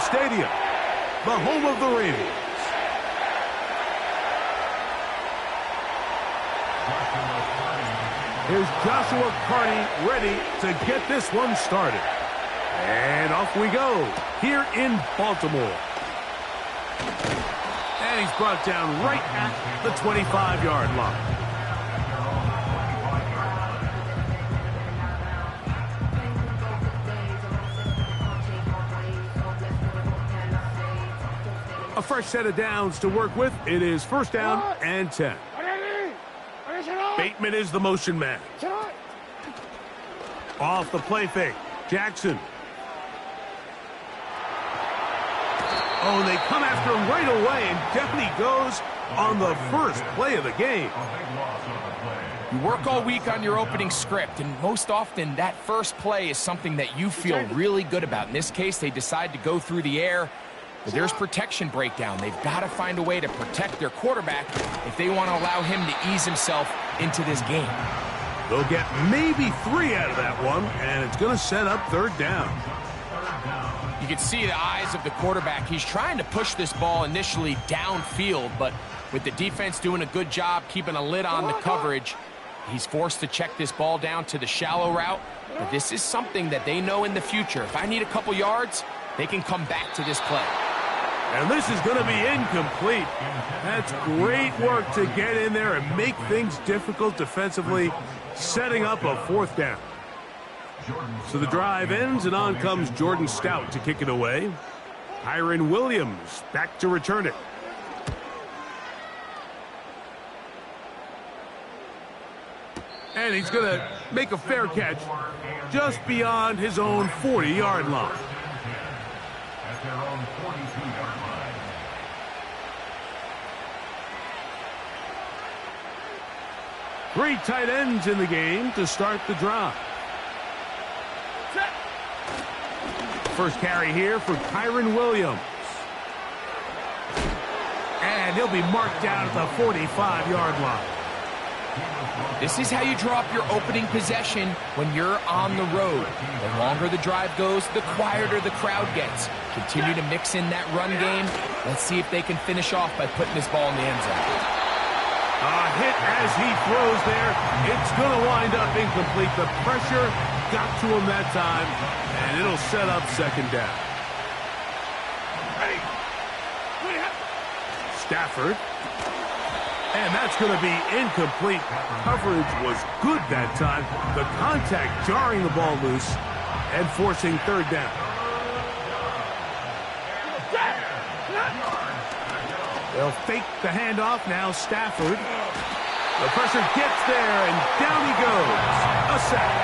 Stadium, the home of the Ravens. Here's Joshua Carney ready to get this one started. And off we go here in Baltimore. And he's brought down right at the 25-yard line. A fresh set of downs to work with. It is first down and 10. Bateman is the motion man. Off the play fake. Jackson. Oh, and they come after him right away, and down he goes on the first play of the game. You work all week on your opening script, and most often that first play is something that you feel really good about. In this case, they decide to go through the air. But there's protection breakdown. They've got to find a way to protect their quarterback if they want to allow him to ease himself into this game. They'll get maybe 3 out of that one, and it's going to set up third down. You can see the eyes of the quarterback. He's trying to push this ball initially downfield, but with the defense doing a good job keeping a lid on the coverage, he's forced to check this ball down to the shallow route. But this is something that they know in the future. If I need a couple yards, they can come back to this play. And this is going to be incomplete. That's great work to get in there and make things difficult defensively, setting up a fourth down. So the drive ends, and on comes Jordan Stout to kick it away. Kyron Williams back to return it. And he's going to make a fair catch just beyond his own 40-yard line. At their own 42-yard line. Three tight ends in the game to start the drive. First carry here for Kyron Williams. And he'll be marked down at the 45-yard line. This is how you draw up your opening possession when you're on the road. The longer the drive goes, the quieter the crowd gets. Continue to mix in that run game. Let's see if they can finish off by putting this ball in the end zone. A hit as he throws there. It's going to wind up incomplete. The pressure got to him that time, and it'll set up second down. Stafford. And that's going to be incomplete. Coverage was good that time. The contact jarring the ball loose and forcing third down. They'll fake the handoff now. Stafford. The pressure gets there, and down he goes. A sack.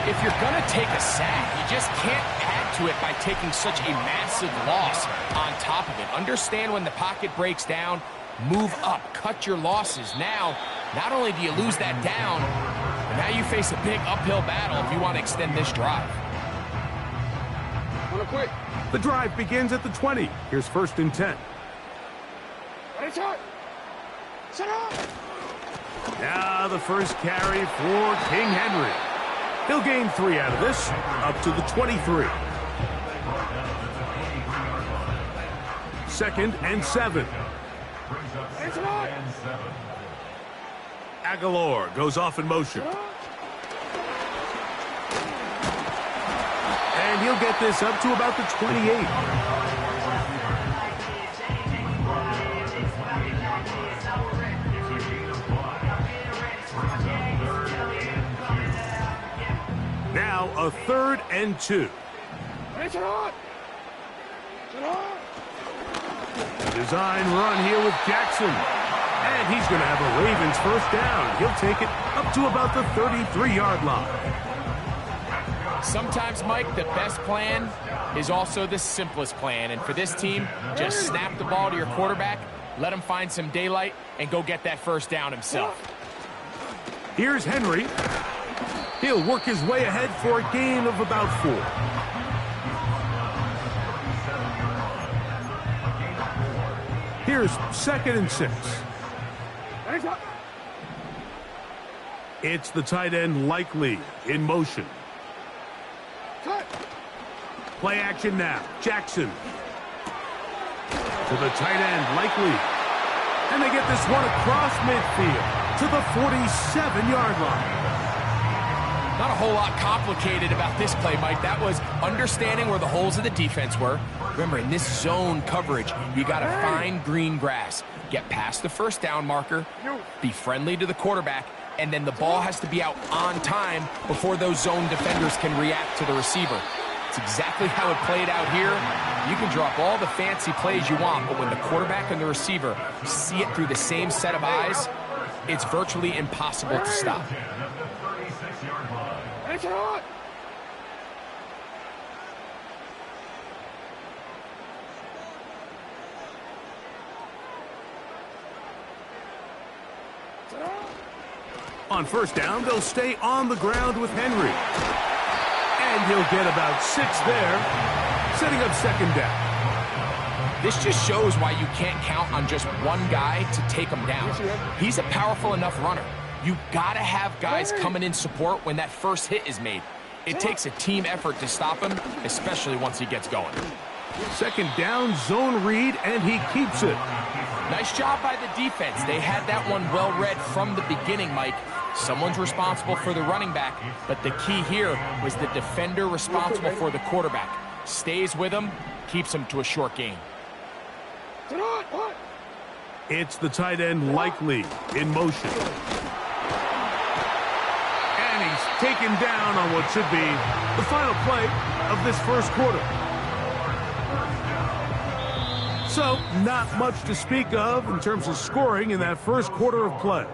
If you're going to take a sack, you just can't add to it by taking such a massive loss on top of it. Understand when the pocket breaks down, move up, cut your losses. Now, not only do you lose that down, but now you face a big uphill battle if you want to extend this drive. The drive begins at the 20. Here's first and 10. Now the first carry for King Henry. He'll gain 3 out of this, up to the 23. Second and 7. Aguilar goes off in motion. And he'll get this up to about the 28. Now a third and 2. Design run here with Jackson. And he's going to have a Ravens first down. He'll take it up to about the 33-yard line. Sometimes, Mike, the best plan is also the simplest plan. And for this team, just snap the ball to your quarterback, let him find some daylight, and go get that first down himself. Here's Henry. He'll work his way ahead for a gain of about 4. Here's second and 6. It's the tight end Likely in motion. Play action now. Jackson. To the tight end, Likely. And they get this one across midfield to the 47-yard line. Not a whole lot complicated about this play, Mike. That was understanding where the holes of the defense were. Remember, in this zone coverage, you got to find green grass. Get past the first down marker, be friendly to the quarterback, and then the ball has to be out on time before those zone defenders can react to the receiver. It's exactly how it played out here. You can drop all the fancy plays you want, but when the quarterback and the receiver see it through the same set of eyes, it's virtually impossible to stop. On first down, they'll stay on the ground with Henry. And he'll get about 6 there, setting up second down. This just shows why you can't count on just one guy to take him down. He's a powerful enough runner. You gotta have guys coming in support when that first hit is made. It takes a team effort to stop him, especially once he gets going. Second down, zone read, and he keeps it. Nice job by the defense. They had that one well read from the beginning, Mike. Someone's responsible for the running back, but the key here was the defender responsible for the quarterback. Stays with him, keeps him to a short gain. It's the tight end, Likely, in motion. And he's taken down on what should be the final play of this first quarter. So, not much to speak of in terms of scoring in that first quarter of play.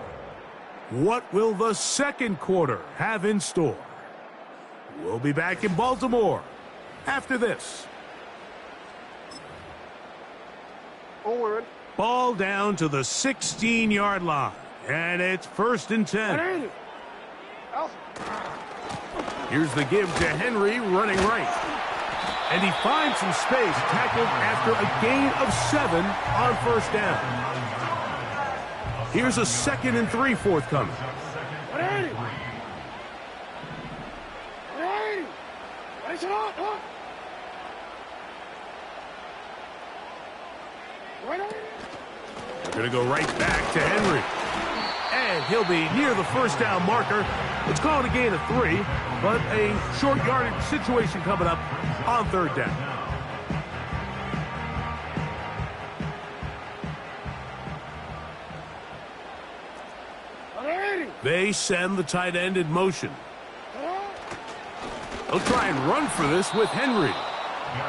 What will the second quarter have in store? We'll be back in Baltimore after this. Ball down to the 16-yard line, and it's 1st and 10. Here's the give to Henry running right. And he finds some space, tackled after a gain of 7 on first down. Here's a 2nd and 3 forthcoming. They're going to go right back to Henry. And he'll be near the first down marker. Let's call it a gain of 3, but a short yardage situation coming up on third down. They send the tight end in motion. They'll try and run for this with Henry.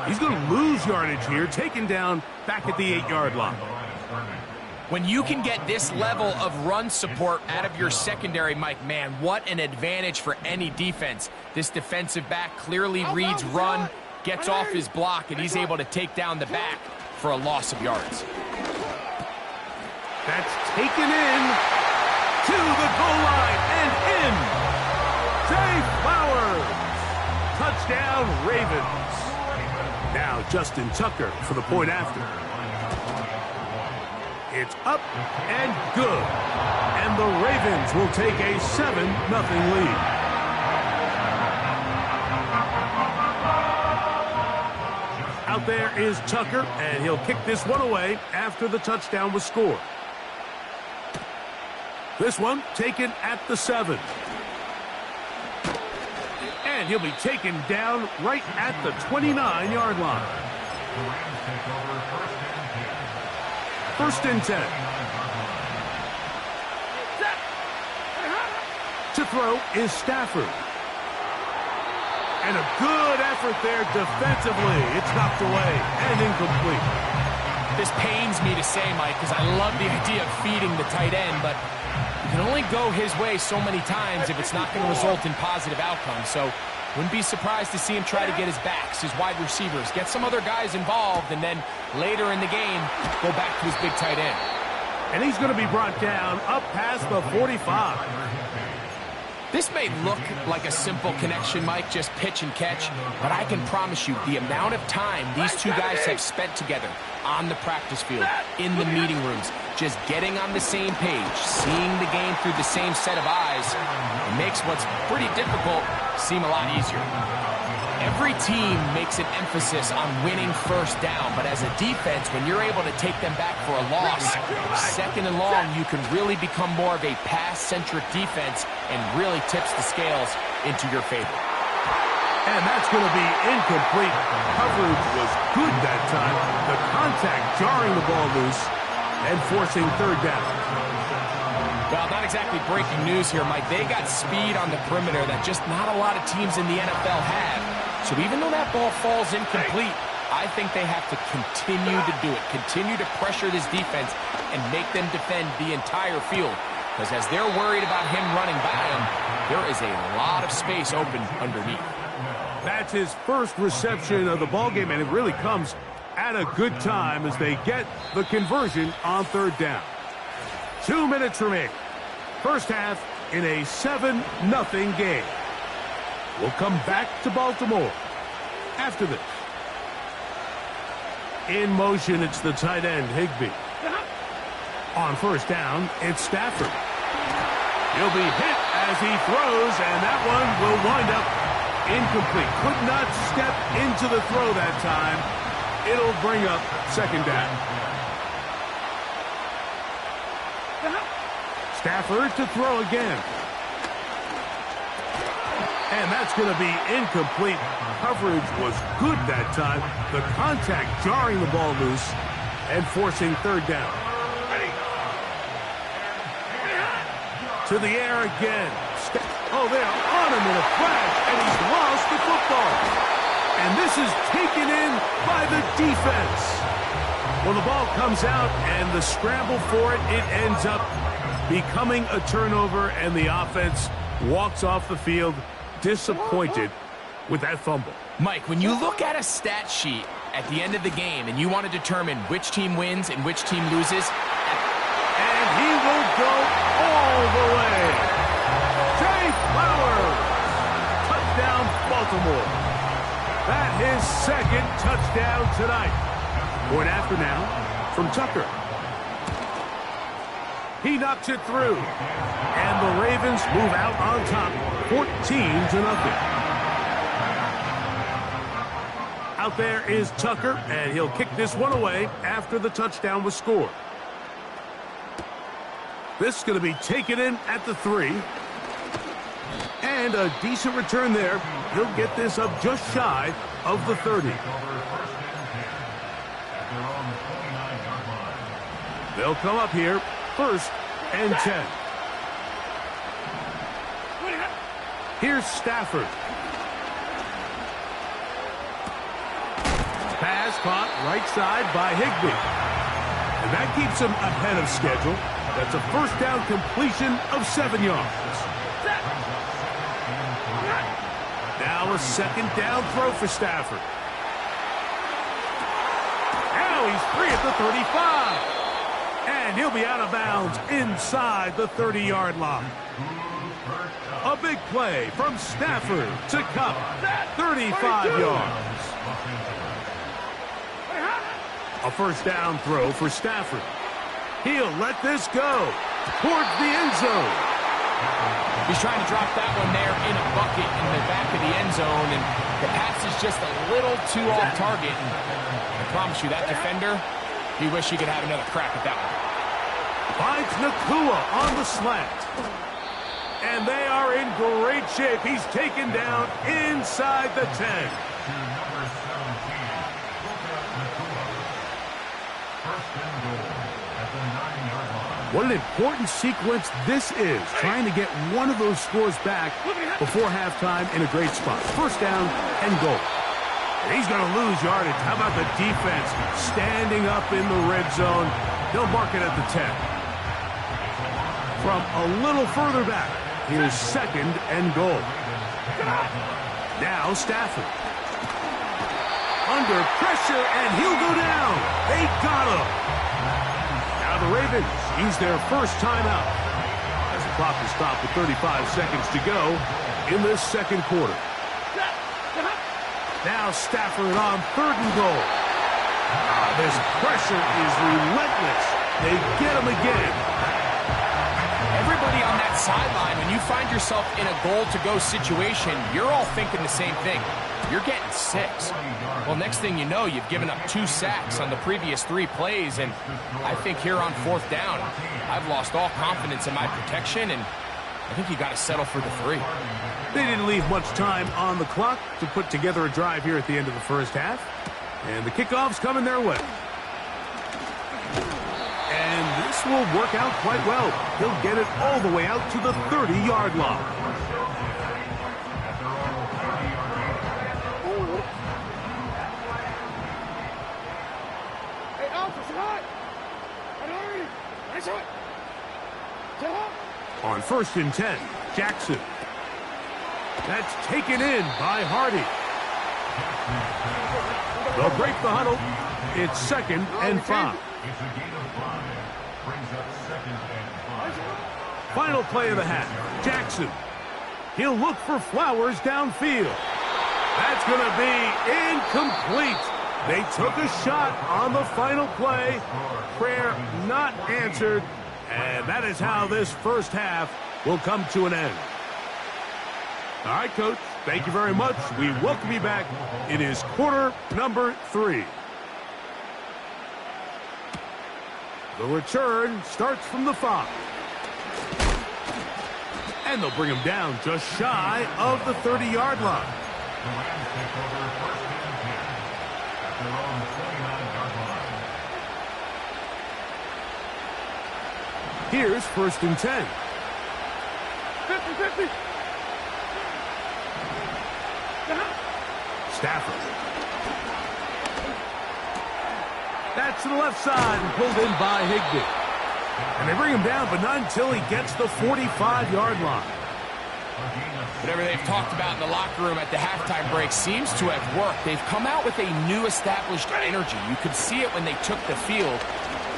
He's going to lose yardage here, taken down back at the 8-yard line. When you can get this level of run support out of your secondary, Mike, man, what an advantage for any defense. This defensive back clearly reads run, gets off his block, and he's able to take down the back for a loss of yards. That's taken in to the goal line and in. Zay Flowers. Touchdown, Ravens. Now Justin Tucker for the point after. It's up and good. And the Ravens will take a 7-0 lead. Out there is Tucker, and he'll kick this one away after the touchdown was scored. This one taken at the 7. And he'll be taken down right at the 29-yard line. 1st and 10. To throw is Stafford. And a good effort there defensively. It's knocked away and incomplete. This pains me to say, Mike, because I love the idea of feeding the tight end, but you can only go his way so many times if it's not going to result in positive outcomes. So wouldn't be surprised to see him try to get his backs, his wide receivers, get some other guys involved, and then later in the game, go back to his big tight end. And he's going to be brought down up past the 45. This may look like a simple connection, Mike, just pitch and catch, but I can promise you the amount of time these two guys have spent together on the practice field, in the meeting rooms, just getting on the same page, seeing the game through the same set of eyes, it makes what's pretty difficult seem a lot easier. Every team makes an emphasis on winning first down, but as a defense, when you're able to take them back for a loss, second and long, you can really become more of a pass-centric defense and really tips the scales into your favor. And that's going to be incomplete. Coverage was good that time. The contact jarring the ball loose and forcing third down. Well, not exactly breaking news here, Mike. They got speed on the perimeter that just not a lot of teams in the NFL have. So even though that ball falls incomplete, I think they have to continue to do it, continue to pressure this defense and make them defend the entire field. Because as they're worried about him running by them, there is a lot of space open underneath. That's his first reception of the ballgame, and it really comes at a good time as they get the conversion on third down. 2 minutes remaining. First half in a 7-0 game. We'll come back to Baltimore after this. In motion, it's the tight end, Higbee. On first down, it's Stafford. He'll be hit as he throws, and that one will wind up incomplete. Could not step into the throw that time. It'll bring up second down. Stafford to throw again. And that's going to be incomplete. Coverage was good that time. The contact jarring the ball loose and forcing third down. To the air again. Oh, they're on him in a crash, and he's lost the football. And this is taken in by the defense. Well, the ball comes out, and the scramble for it, it ends up becoming a turnover, and the offense walks off the field disappointed with that fumble. Mike, when you look at a stat sheet at the end of the game and you want to determine which team wins and which team loses, and he will go all the way. Jay Flowers, touchdown Baltimore. That his second touchdown tonight. Point after now from Tucker. He knocks it through. And the Ravens move out on top, 14-0. Out there is Tucker, and he'll kick this one away after the touchdown was scored. This is going to be taken in at the 3. And a decent return there. He'll get this up just shy of the 30. They'll come up here, 1st and 10. Here's Stafford. Pass caught right side by Higbee. And that keeps him ahead of schedule. That's a first down completion of 7 yards. Now a second down throw for Stafford. Now he's free at the 35. And he'll be out of bounds inside the 30-yard line. A big play from Stafford to Cup. 35 yards. A first down throw for Stafford. He'll let this go towards the end zone. He's trying to drop that one there in a bucket in the back of the end zone, and the pass is just a little too off target. And I promise you, that defender, he wish he could have another crack at that one. Finds Nakua on the slant. And they are in great shape. He's taken down inside the 10. What an important sequence this is, trying to get one of those scores back before halftime in a great spot. First down and goal. And he's going to lose yardage. How about the defense standing up in the red zone? They'll mark it at the 10. From a little further back, here's 2nd and goal. Now Stafford. Under pressure, and he'll go down. They got him. Now the Ravens use their first timeout as the clock is stopped with 35 seconds to go in this second quarter. Now Stafford on 3rd and goal. This pressure is relentless. They get him again. Everybody on that sideline, when you find yourself in a goal-to-go situation, you're all thinking the same thing. you're getting 6. Well, next thing you know, you've given up 2 sacks on the previous 3 plays, and I think here on 4th down, I've lost all confidence in my protection, and I think you got to settle for the 3. They didn't leave much time on the clock to put together a drive here at the end of the first half, and the kickoff's coming their way. And this will work out quite well. He'll get it all the way out to the 30-yard line. On 1st and 10, Jackson. That's taken in by Hardy. They'll break the huddle. It's 2nd and 5. Final play of the half. Jackson. He'll look for Flowers downfield. That's going to be incomplete. They took a shot on the final play. Prayer not answered. And that is how this first half will come to an end. All right, Coach, thank you very much. We welcome you back. It is quarter number 3. The return starts from the 5. And they'll bring him down just shy of the 30-yard line. Here's 1st and 10. 50-50. Stafford. That's to the left side and pulled in by Higbee. And they bring him down, but not until he gets the 45-yard line. Whatever they've talked about in the locker room at the halftime break seems to have worked. They've come out with a new established energy. You could see it when they took the field.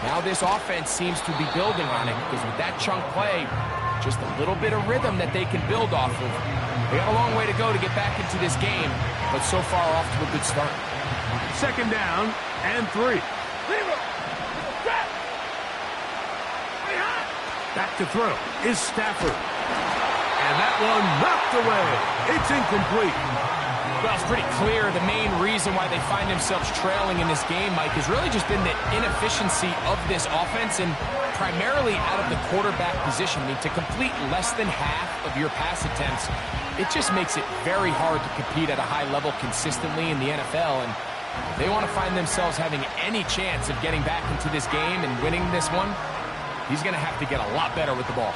Now this offense seems to be building on it because with that chunk play, just a little bit of rhythm that they can build off of. They got a long way to go to get back into this game, but so far off to a good start. 2nd down and 3. Back to throw is Stafford. And that one knocked away. It's incomplete. Well, it's pretty clear the main reason why they find themselves trailing in this game, Mike, has really just been the inefficiency of this offense and primarily out of the quarterback position. I mean, to complete less than half of your pass attempts, it just makes it very hard to compete at a high level consistently in the NFL. And if they want to find themselves having any chance of getting back into this game and winning this one, he's going to have to get a lot better with the ball.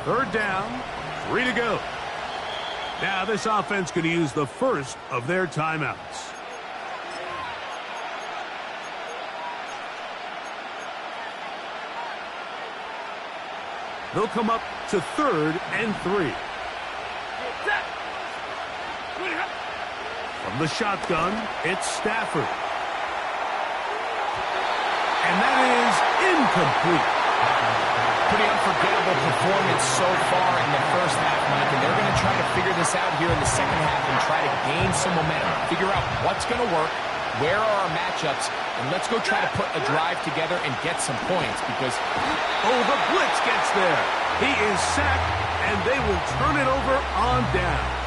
Third down, 3 to go. Now this offense going to use the first of their timeouts. They'll come up to 3rd and 3. From the shotgun, it's Stafford. And that is incomplete. Pretty unforgettable performance so far in the first half, Mike, and they're going to try to figure this out here in the second half and try to gain some momentum, figure out what's going to work, where are our matchups, and let's go try to put a drive together and get some points because... Oh, the blitz gets there. He is sacked, and they will turn it over on downs.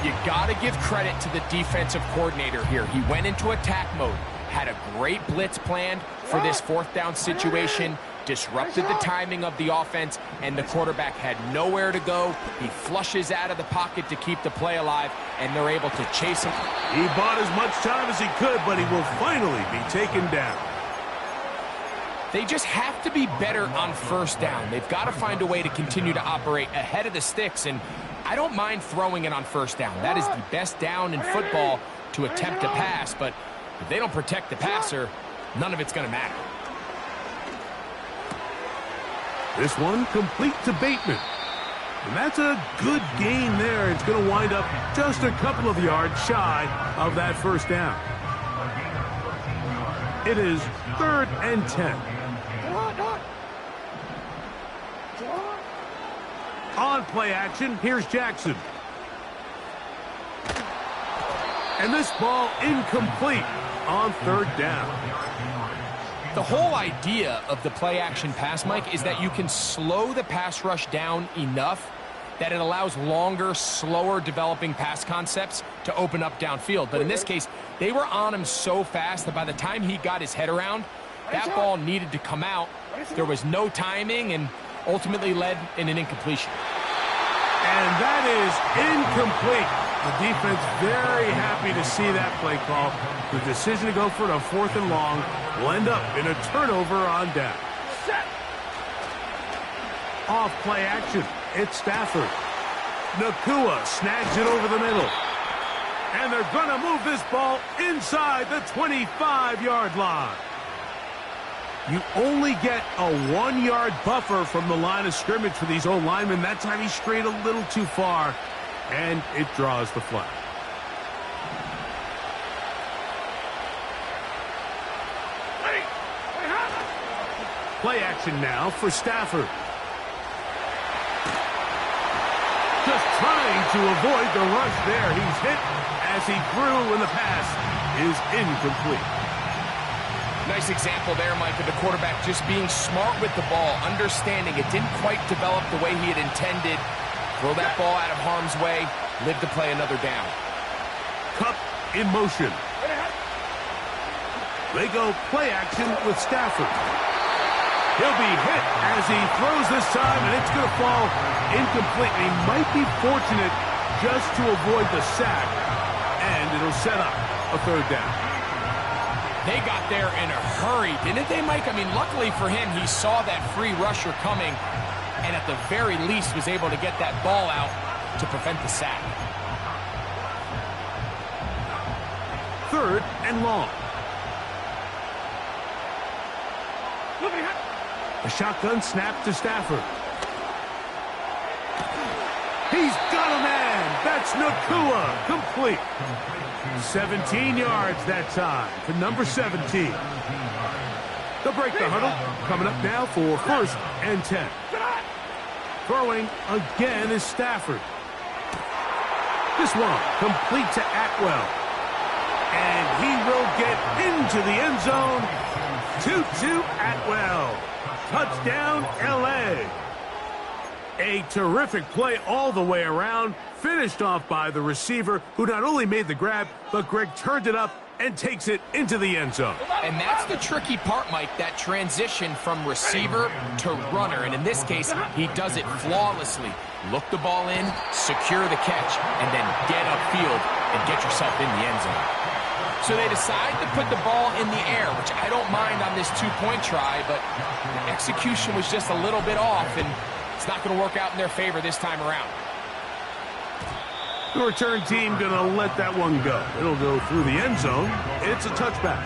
You got to give credit to the defensive coordinator here. He went into attack mode, had a great blitz planned for this 4th down situation, disrupted the timing of the offense, and the quarterback had nowhere to go. He flushes out of the pocket to keep the play alive, and they're able to chase him. He bought as much time as he could, but he will finally be taken down. They just have to be better on 1st down. They've got to find a way to continue to operate ahead of the sticks, and I don't mind throwing it on 1st down. That is the best down in football to attempt to pass, but if they don't protect the passer, none of it's going to matter. This one complete to Bateman. And that's a good gain there. It's going to wind up just a couple of yards shy of that 1st down. It is 3rd and 10. On play action, here's Jackson. And this ball incomplete. on third down. The whole idea of the play-action pass, Mike, is that you can slow the pass rush down enough that it allows longer, slower developing pass concepts to open up downfield. But in this case, they were on him so fast that by the time he got his head around, that ball needed to come out. There was no timing and ultimately led in an incompletion. And that is incomplete. The defense very happy to see that play call. The decision to go for it on 4th and long will end up in a turnover on down. Off play action. It's Stafford. Nakua snags it over the middle. And they're going to move this ball inside the 25-yard line. You only get a 1-yard buffer from the line of scrimmage for these old linemen. That time he strayed a little too far, and it draws the flag. Play action now for Stafford. Just trying to avoid the rush there. He's hit as he threw, and the pass is incomplete. Nice example there, Mike, of the quarterback just being smart with the ball, understanding it didn't quite develop the way he had intended. Throw that ball out of harm's way, live to play another down. Cup in motion. They go play action with Stafford. He'll be hit as he throws this time, and it's going to fall incomplete. He might be fortunate just to avoid the sack, and it'll set up a third down. They got there in a hurry, didn't they, Mike? I mean, luckily for him, he saw that free rusher coming and at the very least was able to get that ball out to prevent the sack. 3rd and long. A shotgun snap to Stafford. He's got a man. That's Nakua. Complete. 17 yards that time to number 17. They'll break the huddle. Coming up now for 1st and 10. Throwing again is Stafford. This one complete to Atwell. And he will get into the end zone. Tutu Atwell. Touchdown, L.A. A terrific play all the way around, finished off by the receiver, who not only made the grab, but Greg turned it up and takes it into the end zone. And that's the tricky part, Mike, that transition from receiver to runner. And in this case, he does it flawlessly. Look the ball in, secure the catch, and then get upfield and get yourself in the end zone. So they decide to put the ball in the air, which I don't mind on this two-point try, but the execution was just a little bit off, and it's not going to work out in their favor this time around. The return team going to let that one go. It'll go through the end zone. It's a touchback.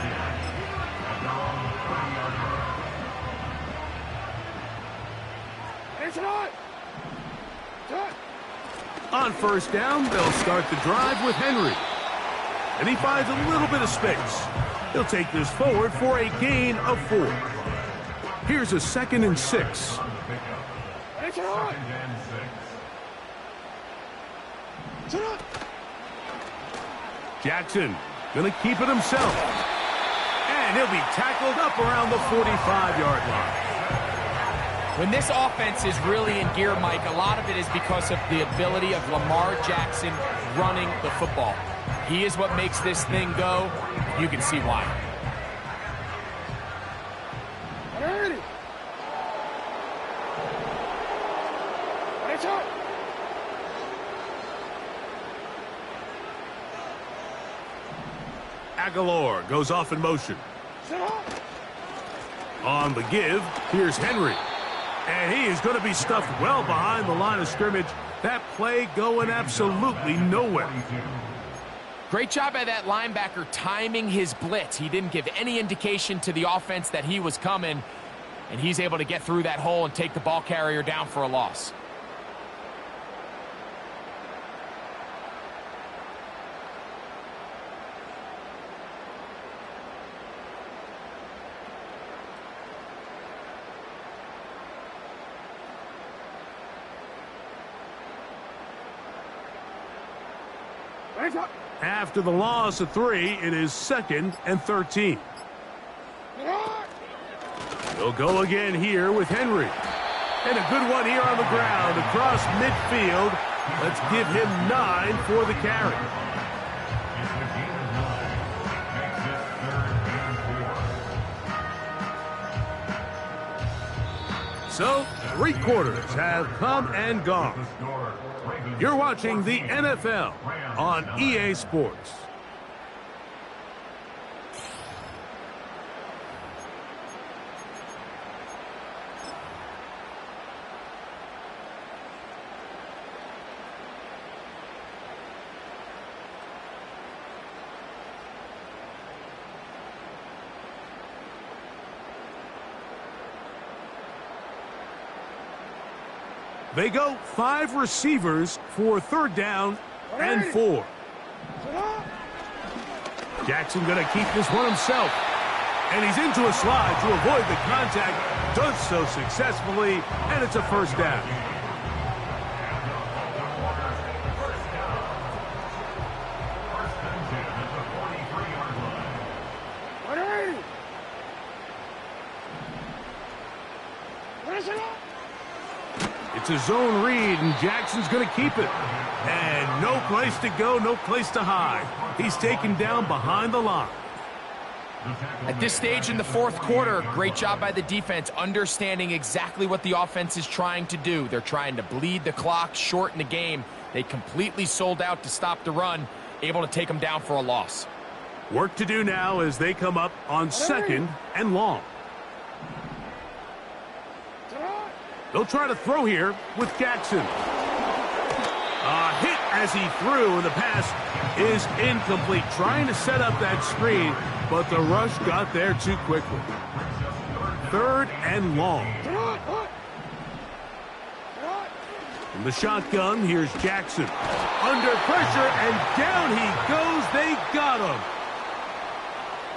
On 1st down, they'll start the drive with Henry. And he finds a little bit of space. He'll take this forward for a gain of 4. Here's a 2nd and 6. Jackson gonna keep it himself. And he'll be tackled up around the 45-yard line. When this offense is really in gear, Mike, a lot of it is because of the ability of Lamar Jackson running the football. He is what makes this thing go. You can see why. Aguilar goes off in motion. On the give, here's Henry. And he is going to be stuffed well behind the line of scrimmage. That play going absolutely nowhere. Great job by that linebacker timing his blitz. He didn't give any indication to the offense that he was coming, and he's able to get through that hole and take the ball carrier down for a loss. After the loss of 3, it is 2nd and 13. They'll go again here with Henry. And a good one here on the ground across midfield. Let's give him 9 for the carry. So, 3 quarters have come and gone. You're watching the NFL on EA Sports. They go 5 receivers for 3rd down and 4. Jackson going to keep this one himself. And he's into a slide to avoid the contact. Does so successfully, and it's a 1st down. It's a zone read, and Jackson's going to keep it. And no place to go, no place to hide. He's taken down behind the line. At this stage in the 4th quarter, great job by the defense, understanding exactly what the offense is trying to do. They're trying to bleed the clock, shorten the game. They completely sold out to stop the run, able to take them down for a loss. Work to do now as they come up on 2nd and long. They'll try to throw here with Jackson. A hit as he threw, and the pass is incomplete. Trying to set up that screen, but the rush got there too quickly. 3rd and long. From the shotgun, here's Jackson. Under pressure, and down he goes. They got him.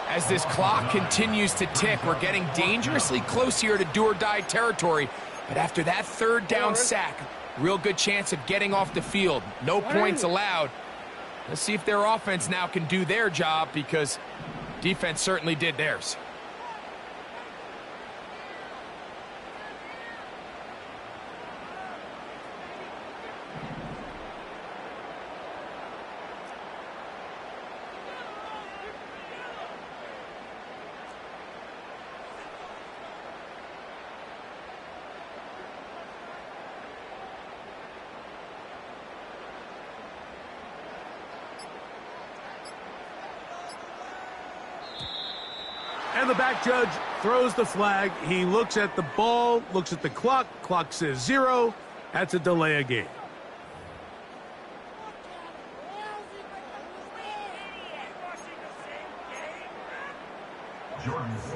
As this clock continues to tick, we're getting dangerously close here to do-or-die territory. But after that 3rd down sack, real good chance of getting off the field. No points allowed. Let's see if their offense now can do their job, because defense certainly did theirs. And the back judge throws the flag. He looks at the ball, looks at the clock. Clock says 0. That's a delay of game.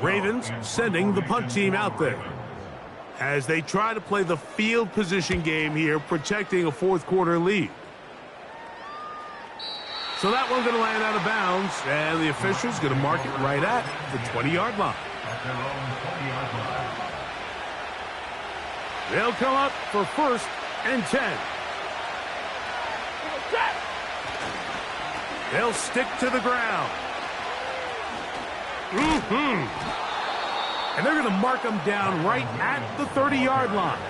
Ravens sending the punt team out there as they try to play the field position game here, protecting a 4th quarter lead. So that one's going to land out of bounds, and the official's going to mark it right at the 20-yard line. They'll come up for 1st and 10. They'll stick to the ground. And they're going to mark them down right at the 30-yard line.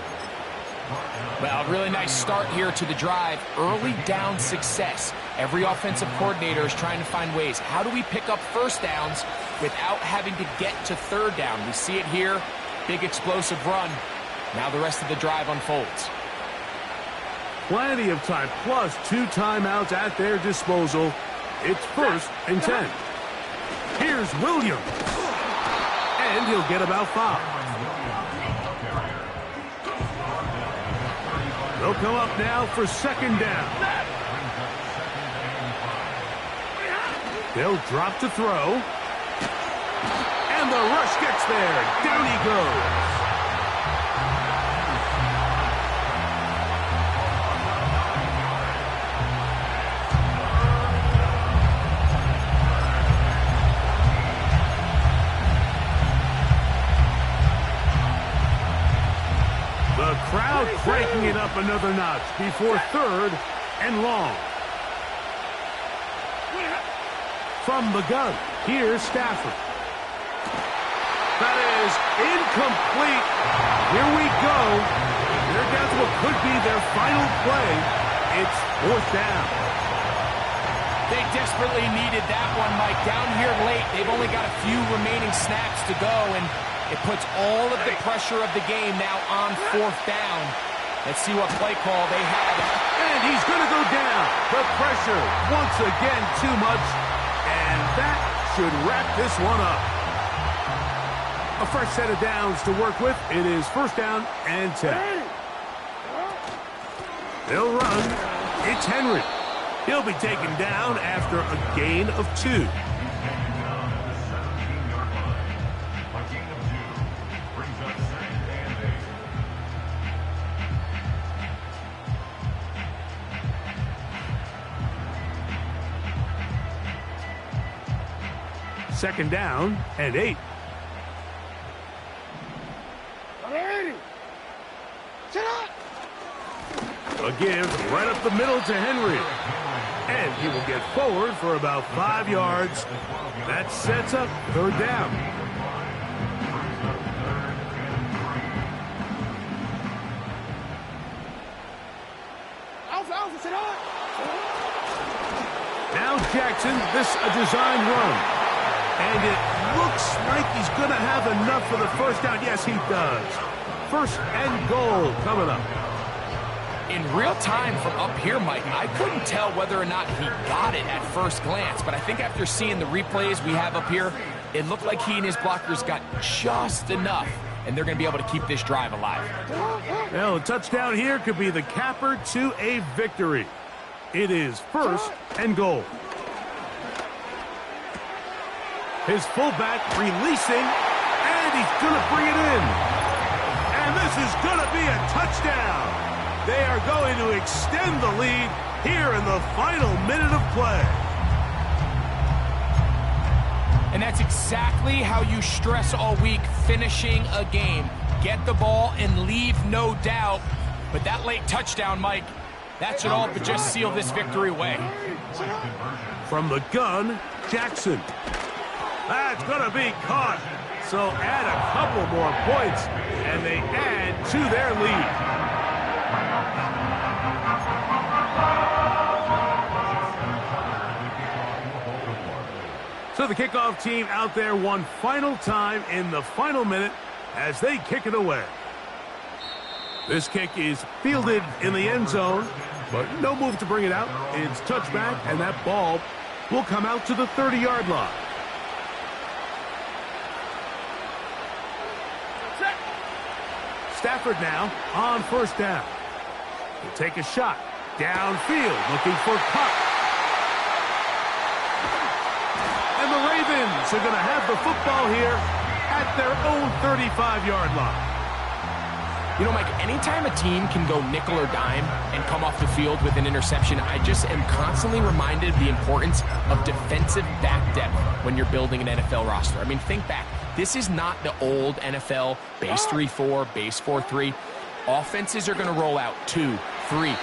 Well, really nice start here to the drive. Early down success. Every offensive coordinator is trying to find ways. How do we pick up 1st downs without having to get to 3rd down? We see it here. Big explosive run. Now the rest of the drive unfolds. Plenty of time, plus 2 timeouts at their disposal. It's 1st and 10. Here's Williams. And he'll get about 5. They'll come up now for 2nd down. They'll drop to throw. And the rush gets there. Down he goes. The crowd cranking it up another notch before 3rd and long. from the gun. Here's Stafford. That is incomplete. Here we go. They're down to what could be their final play. It's fourth down. They desperately needed that one, Mike. Down here late, they've only got a few remaining snaps to go, and it puts all of the pressure of the game now on fourth down. Let's see what play call they have. And he's going to go down. The pressure, once again, too much. And that should wrap this one up. A fresh set of downs to work with. It is first down and 10. They'll run. It's Henry. He'll be taken down after a gain of 2. Second down and 8. A give right up the middle to Henry. And he will get forward for about 5 yards. That sets up third down. Now Jackson, this a designed run. And it looks like he's going to have enough for the first down. Yes, he does. First and goal coming up. In real time from up here, Mike, I couldn't tell whether or not he got it at first glance, but I think after seeing the replays we have up here, it looked like he and his blockers got just enough, and they're going to be able to keep this drive alive. Well, a touchdown here could be the capper to a victory. It is first and goal. His fullback releasing, and he's going to bring it in. And this is going to be a touchdown. They are going to extend the lead here in the final minute of play. And that's exactly how you stress all week, finishing a game. Get the ball and leave no doubt. But that late touchdown, Mike, that should all but just seal this victory away. From the gun, Jackson. That's going to be caught. So add a couple more points, and they add to their lead. So the kickoff team out there one final time in the final minute as they kick it away. This kick is fielded in the end zone, but no move to bring it out. It's touchback, and that ball will come out to the 30-yard line. Stafford now on first down. He'll take a shot downfield, looking for Cup. And the Ravens are going to have the football here at their own 35-yard line. You know, Mike, anytime a team can go nickel or dime and come off the field with an interception, I just am constantly reminded of the importance of defensive back depth when you're building an NFL roster. I mean, think back. This is not the old NFL base 3-4, base 4-3. Offenses are going to roll out 2, 3, 4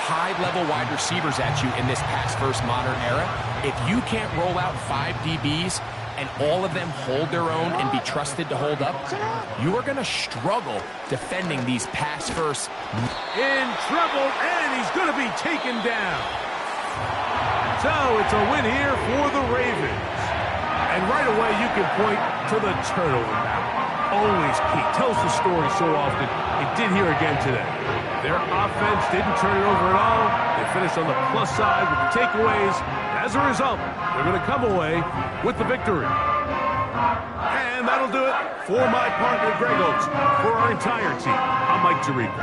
high-level wide receivers at you in this pass-first modern era. If you can't roll out 5 DBs and all of them hold their own and be trusted to hold up, you are going to struggle defending these pass-first. In trouble, and he's going to be taken down. So it's a win here for the Ravens. And right away, you can point to the turnover battle. Always key. Tells the story so often. It did here again today. Their offense didn't turn it over at all. They finished on the plus side with the takeaways. As a result, they're going to come away with the victory. And that'll do it for my partner, Greg Oates. For our entire team, I'm Mike Tirico.